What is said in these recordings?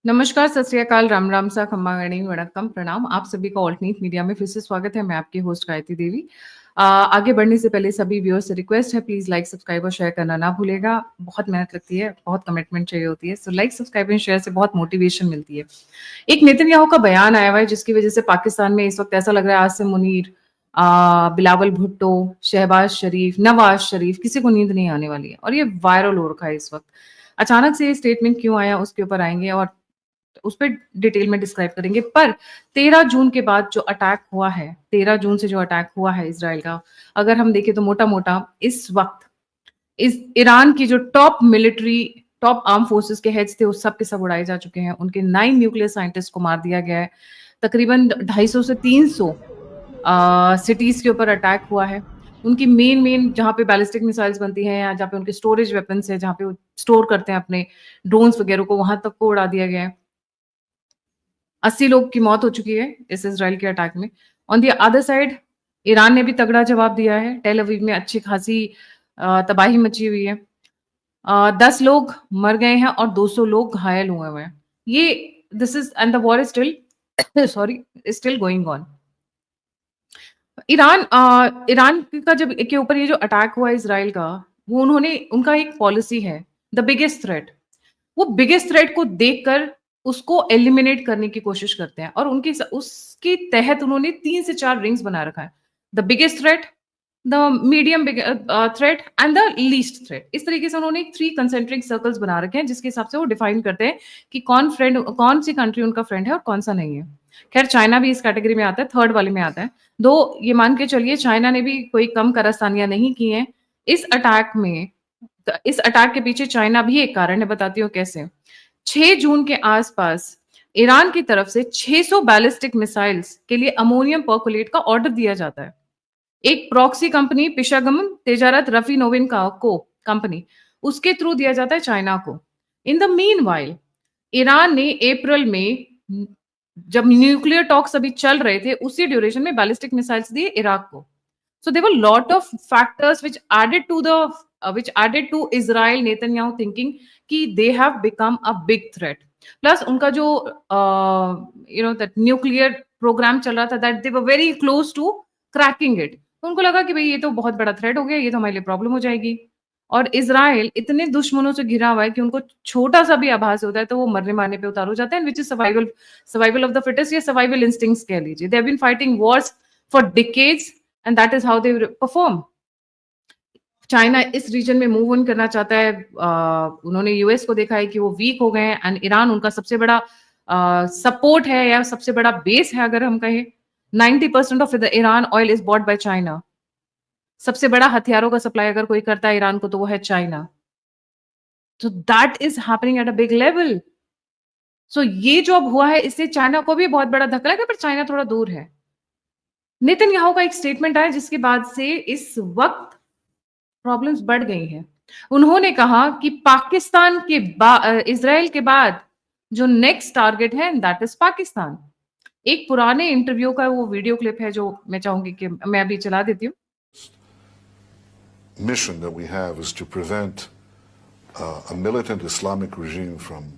नमस्कार, सत श्री अकाल, राम राम सा, खम्मा गणी, वणक्कम, प्रणाम। आप सभी का ऑल्टरनेट मीडिया में फिर से स्वागत है। मैं आपकी होस्ट गायत्री देवी। आगे बढ़ने से पहले सभी व्यूअर्स से रिक्वेस्ट है, प्लीज लाइक, सब्सक्राइब और शेयर करना ना भूलेगा। बहुत मेहनत लगती है, बहुत कमिटमेंट चाहिए होती है। So like, subscribe and share से बहुत मोटिवेशन मिलती है। एक नेतन्याहू का बयान आया हुआ है जिसकी वजह से पाकिस्तान में इस वक्त ऐसा लग रहा है आसिम मुनीर, बिलावल भुट्टो, शहबाज शरीफ, नवाज शरीफ, किसी को नींद नहीं आने वाली है और ये वायरल हो रखा है इस वक्त। अचानक से ये स्टेटमेंट क्यों आया उसके ऊपर आएंगे और उस पर डिटेल में डिस्क्राइब करेंगे। पर 13 जून के बाद जो अटैक हुआ है, 13 जून से जो अटैक हुआ है इसराइल का, अगर हम देखें तो मोटा मोटा इस वक्त इस ईरान की जो टॉप आर्म फोर्सेस के हेड्स थे, उस सब के सब उड़ाए जा चुके हैं। उनके 9 न्यूक्लियर साइंटिस्ट को मार दिया गया है। तकरीबन 250 से 300 सिटीज के ऊपर अटैक हुआ है। उनकी मेन मेन जहाँ पे बैलिस्टिक मिसाइल्स बनती हैं या जहाँ पे उनके स्टोरेज वेपन्स है, जहाँ पे वो स्टोर करते हैं अपने ड्रोन्स वगैरह को, वहां तक को उड़ा दिया गया है। 80 लोग की मौत हो चुकी है इस इजराइल के अटैक में। On the other side Iran ने भी तगड़ा जवाब दिया है। टेल अवीव में अच्छी खासी तबाही मची हुई है। 10 लोग मर गए हैं और 200 लोग घायल हुए हुए हैं। ये this is and the war is still sorry still going on. Iran का जब के ऊपर ये जो अटैक हुआ इसराइल का, वो उनका एक पॉलिसी है, द बिगेस्ट थ्रेट। वो बिगेस्ट थ्रेट को देखकर उसको एलिमिनेट करने की कोशिश करते हैं और उसके तहत उन्होंने 3 से 4 रिंग्स बना रखा है। The biggest threat, the medium threat and the least threat. इस तरीके से उन्होंने 3 कंसेंट्रिक सर्कल्स बना रखे हैं जिसके हिसाब से वो डिफाइन करते हैं कि कौन सी कंट्री उनका फ्रेंड है और कौन सा नहीं है। खैर, चाइना भी इस कैटेगरी में आता है, थर्ड वाले में आता है। दो ये मान के चलिए चाइना ने भी कोई कम कारस्तानियां नहीं की हैं इस अटैक में। इस अटैक के पीछे चाइना भी एक कारण है, बताती हूँ कैसे। 6 जून के आसपास ईरान की तरफ से 600 बैलिस्टिक मिसाइल्स के लिए अमोनियम परकुलेट का ऑर्डर दिया जाता है। एक प्रॉक्सी कंपनी पिशागम तेजारत रफीनोविन को कंपनी, उसके थ्रू दिया जाता है चाइना को। In the mean while Iran ने अप्रैल में, जब न्यूक्लियर टॉक्स अभी चल रहे थे, उसी ड्यूरेशन में बैलिस्टिक मिसाइल्स दिए इराक को। So there were a lot of factors which added to Israel Netanyahu thinking कि they have become a big threat. Plus उनका जो that nuclear program चल रहा था, that they were very close to cracking it. तो उनको लगा कि भाई ये तो बहुत बड़ा थ्रेट हो गया, ये तो हमारे लिए प्रॉब्लम हो जाएगी। और इजराइल इतने दुश्मनों से घिरा हुआ है कि उनको छोटा सा भी आभास होता है तो वो मरने मारने पे उतार हो जाते हैं, which is survival of the fittest या सर्वाइवल इंस्टिंक्ट्स कह लीजिए। They have been fighting wars for decades and that is how they perform. China इस रीजन में मूव ऑन करना चाहता है। उन्होंने यूएस को देखा है कि वो वीक हो गए हैं एंड ईरान उनका सबसे बड़ा सपोर्ट है या सबसे बड़ा बेस है। अगर हम कहें 90% of the Iran oil is bought by China. सबसे बड़ा हथियारों का सप्लाई अगर कोई करता है ईरान को तो वो है चाइना। तो that is happening at a big level. So ये जो अब हुआ है इससे चाइना को भी बहुत बड़ा धक्का लगा, पर चाइना थोड़ा दूर है। नेतन्याहू का एक स्टेटमेंट आया जिसके बाद से इस वक्त प्रॉब्लम्स बढ़ गई हैं। उन्होंने कहा कि पाकिस्तान के इजराइल के बाद जो नेक्स्ट टारगेट है दैट इज पाकिस्तान। एक पुराने इंटरव्यू का वो वीडियो क्लिप है जो मैं चाहूंगी कि मैं अभी चला देती हूँ। Mission that we have is to prevent a militant Islamic regime from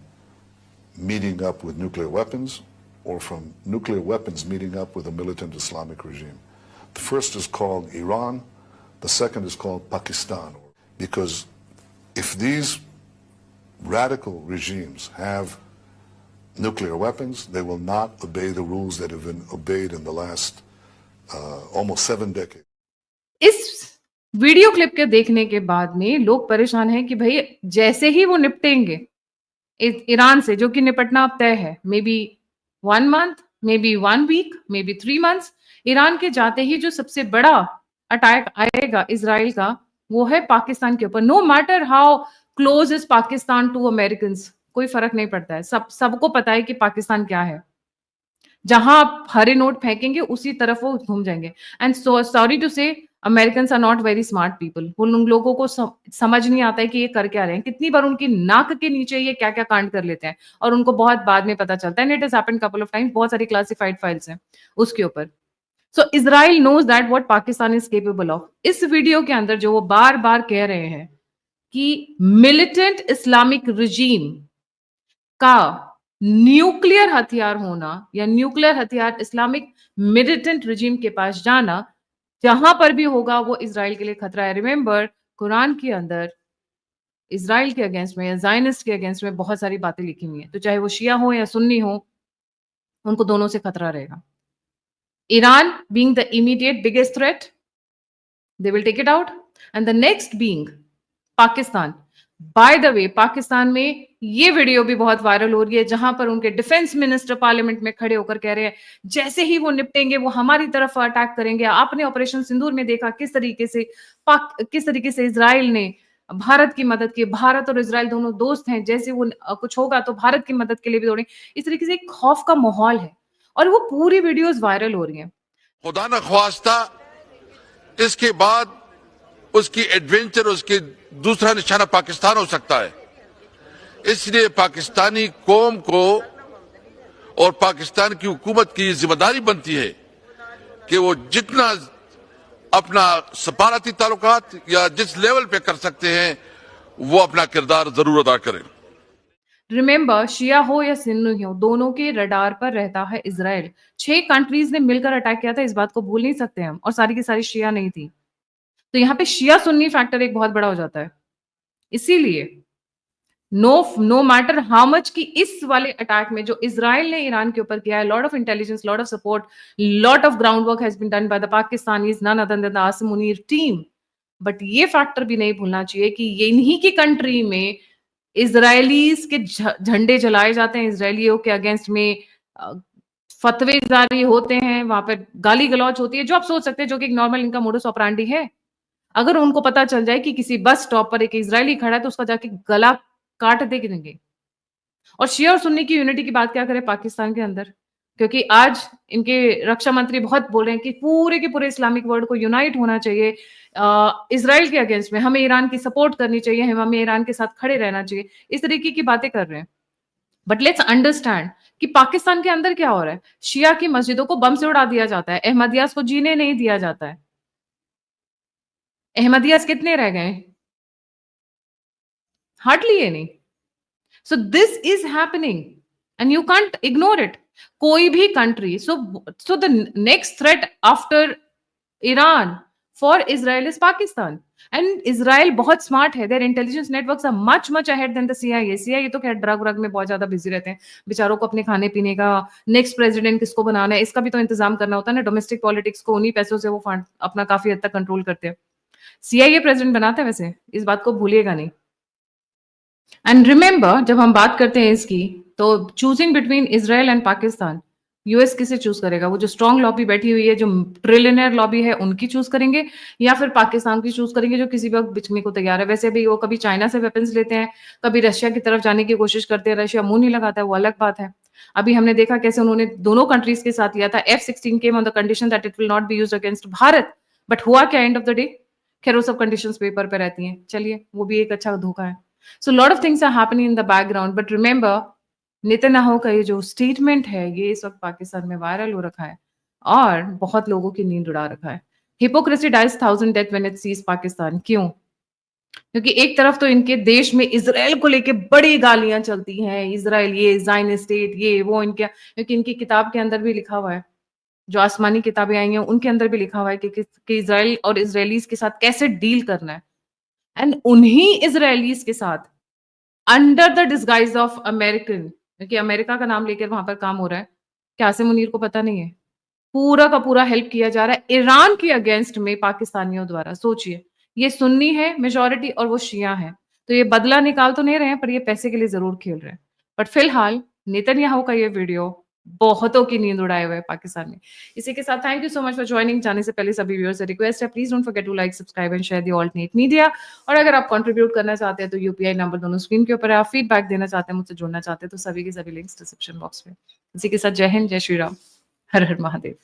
meeting up with nuclear weapons or from nuclear weapons meeting up with a militant Islamic regime. The first is called Iran, the second is called Pakistan. Because if these radical regimes have nuclear weapons, they will not obey the rules that have been obeyed in the last almost 7 decades. इस video clip के देखने के बाद में लोग परेशान हैं कि भाई जैसे ही वो निपटेंगे ईरान से, जो कि निपटना अब तय है, maybe 1 month, maybe 1 week, maybe 3 months, Iran के जाते ही जो सबसे बड़ा अटैक आएगा इसराइल का वो है पाकिस्तान के ऊपर। No matter how close is Pakistan to American, कोई फर्क नहीं पड़ता है। सबको पता है कि पाकिस्तान क्या है। जहां आप हरे नोट फेंकेंगे उसी तरफ वो घूम जाएंगे। And sorry to say American are not very smart people. उन लोगों को समझ नहीं आता है कि ये कर क्या रहे हैं। कितनी बार उनकी नाक के नीचे ये क्या क्या कांड कर लेते हैं और उनको बहुत बाद में पता चलता है। It has happened couple of times. बहुत सारी क्लासिफाइड फाइल्स हैं उसके ऊपर। So Israel knows that what Pakistan is capable of. इस वीडियो के अंदर जो वो बार बार कह रहे हैं कि मिलिटेंट इस्लामिक रिजीम का न्यूक्लियर हथियार होना या न्यूक्लियर हथियार इस्लामिक मिलिटेंट रिजीम के पास जाना, जहां पर भी होगा वो इजराइल के लिए खतरा है। रिमेंबर, कुरान के अंदर इजराइल के अगेंस्ट में या जायनिस्ट के अगेंस्ट में बहुत सारी बातें लिखी हुई हैं, तो चाहे वो शिया हो या सुन्नी हो, उनको दोनों से खतरा रहेगा। Iran being the immediate biggest threat, they will take it out, and the next being Pakistan. By the way, Pakistan में ये वीडियो भी बहुत वायरल हो रही है जहां पर उनके डिफेंस मिनिस्टर पार्लियामेंट में खड़े होकर कह रहे हैं जैसे ही वो निपटेंगे वो हमारी तरफ अटैक करेंगे। आपने ऑपरेशन सिंदूर में देखा किस तरीके से इजराइल ने भारत की मदद की। भारत और इजराइल दोनों दोस्त हैं, जैसे वो कुछ होगा तो भारत की मदद के लिए भी दौड़े। इस तरीके से एक खौफ का माहौल है और वो पूरी वीडियोस वायरल हो रही हैं। खुदा न ख्वास्ता इसके बाद उसकी एडवेंचर, उसकी दूसरा निशाना पाकिस्तान हो सकता है। इसलिए पाकिस्तानी कौम को और पाकिस्तान की हुकूमत की जिम्मेदारी बनती है कि वो जितना अपना सफारती ताल्लुकात या जिस लेवल पे कर सकते हैं वो अपना किरदार जरूर अदा करें। रिमेंबर, शिया हो या सुन्नी हो, दोनों के रडार पर रहता है इजराइल। 6 कंट्रीज ने मिलकर अटैक किया था, इस बात को भूल नहीं सकते हम, और सारी की सारी शिया नहीं थी। तो यहाँ पे शिया सुन्नी फैक्टर एक बहुत बड़ा हो जाता है। इसीलिए नो मैटर हाउ मच की इस वाले अटैक में जो इजराइल ने ईरान के ऊपर किया है, lot of intelligence, lot of support, lot of ground work has been done by the Pakistanis, none other than the Asim Munir team. But ये फैक्टर भी नहीं भूलना चाहिए कि ये इन्हीं की कंट्री में इजरायलीज के झंडे जलाए जाते हैं, इजरायलियों के अगेंस्ट में फतवे जारी होते हैं, वहां पर गाली गलौज होती है, जो आप सोच सकते हैं जो कि एक नॉर्मल इनका मोडस ऑपरेंडी है। अगर उनको पता चल जाए कि किसी बस स्टॉप पर एक इजरायली खड़ा है तो उसका जाके गला काट देंगे। और शिया और सुन्नी की यूनिटी की बात क्या करें पाकिस्तान के अंदर, क्योंकि आज इनके रक्षा मंत्री बहुत बोल रहे हैं कि पूरे के पूरे इस्लामिक वर्ल्ड को यूनाइट होना चाहिए इजराइल के अगेंस्ट में, हमें ईरान की सपोर्ट करनी चाहिए, हमें ईरान के साथ खड़े रहना चाहिए, इस तरीके की बातें कर रहे हैं। बट लेट्स अंडरस्टैंड कि पाकिस्तान के अंदर क्या हो रहा है। शिया की मस्जिदों को बम से उड़ा दिया जाता है, अहमदियास को जीने नहीं दिया जाता है। अहमदियास कितने रह गए? Hardly any. So this is happening and you can't ignore it. कोई भी country, so the next threat after Iran for Israel is Pakistan. And Israel बहुत स्मार्ट है, their intelligence networks are much ahead than the CIA. CIA तो खैर drug में बहुत ज्यादा busy रहते हैं, बेचारों को अपने खाने पीने का, नेक्स्ट प्रेसिडेंट किसको बनाना है इसका भी तो इंतजाम करना होता है ना। डोमेस्टिक पॉलिटिक्स को उन्हीं पैसों से वो फंड अपना काफी हद तक कंट्रोल करते हैं। सीआईए प्रेसिडेंट बनाता है वैसे, इस बात को भूलिएगा नहीं। एंड रिमेंबर, जब हम बात करते हैं इसकी, तो choosing between Israel and Pakistan, US किसे चूज करेगा? वो जो स्ट्रॉन्ग लॉबी बैठी हुई है, जो ट्रिलियनर लॉबी है, उनकी चूज करेंगे या फिर पाकिस्तान की चूज करेंगे जो किसी वक्त बिचने को तैयार है। वैसे भी वो कभी चाइना से वेपन्स लेते हैं, कभी रशिया की तरफ जाने की कोशिश करते हैं, रशिया मुंह नहीं लगाता है, वो अलग बात है। अभी हमने देखा कैसे उन्होंने दोनों कंट्रीज के साथ लिया था। F-16 came on the condition that it will not be used against Bharat, but हुआ क्या एंड ऑफ द डे? खैर वो सब कंडीशंस पेपर पे रहती हैं, चलिए वो भी एक अच्छा धोखा है। So lot of things are happening in the background, but remember, Netanyahu का ये जो स्टेटमेंट है ये इस वक्त पाकिस्तान में वायरल हो रखा है और बहुत लोगों की नींद उड़ा रखा है। Hypocrisy dies 1000 death when it sees Pakistan. क्यों? क्योंकि एक तरफ तो इनके देश में इजराइल को लेके बड़ी गालियां चलती हैं, इजराइल ये ज़ायनिस्ट स्टेट, ये वो, इनके क्योंकि इनकी किताब के अंदर भी लिखा हुआ है, जो आसमानी किताबें आई हैं उनके अंदर भी लिखा हुआ है कि इजराइल और इजरायलीज के साथ कैसे डील करना है। एंड उन्हीं इजरायलीज के साथ under the disguise of American, क्योंकि अमेरिका का नाम लेकर वहां पर काम हो रहा है, क्या आसिम मुनीर को पता नहीं है? पूरा का पूरा हेल्प किया जा रहा है ईरान के अगेंस्ट में पाकिस्तानियों द्वारा। सोचिए, ये सुन्नी है मेजॉरिटी और वो शिया है, तो ये बदला निकाल तो नहीं रहे हैं पर ये पैसे के लिए जरूर खेल रहे हैं। बट फिलहाल नेतन्याहू का ये वीडियो बहुतों की नींद उड़ाए हुए है पाकिस्तान में। इसी के साथ thank you so much for joining. जाने से पहले सभी व्यूअर्स से रिक्वेस्ट है, please don't forget to like, subscribe and share the alternate media. और अगर आप कंट्रीब्यूट करना चाहते हैं तो यूपीआई नंबर दोनों स्क्रीन के ऊपर है। आप फीडबैक देना चाहते हैं, मुझसे जुड़ना चाहते हैं तो सभी के सभी लिंक्स डिस्क्रिप्शन बॉक्स में। इसी के साथ जय हिंद, जय श्री राम, हर हर महादेव।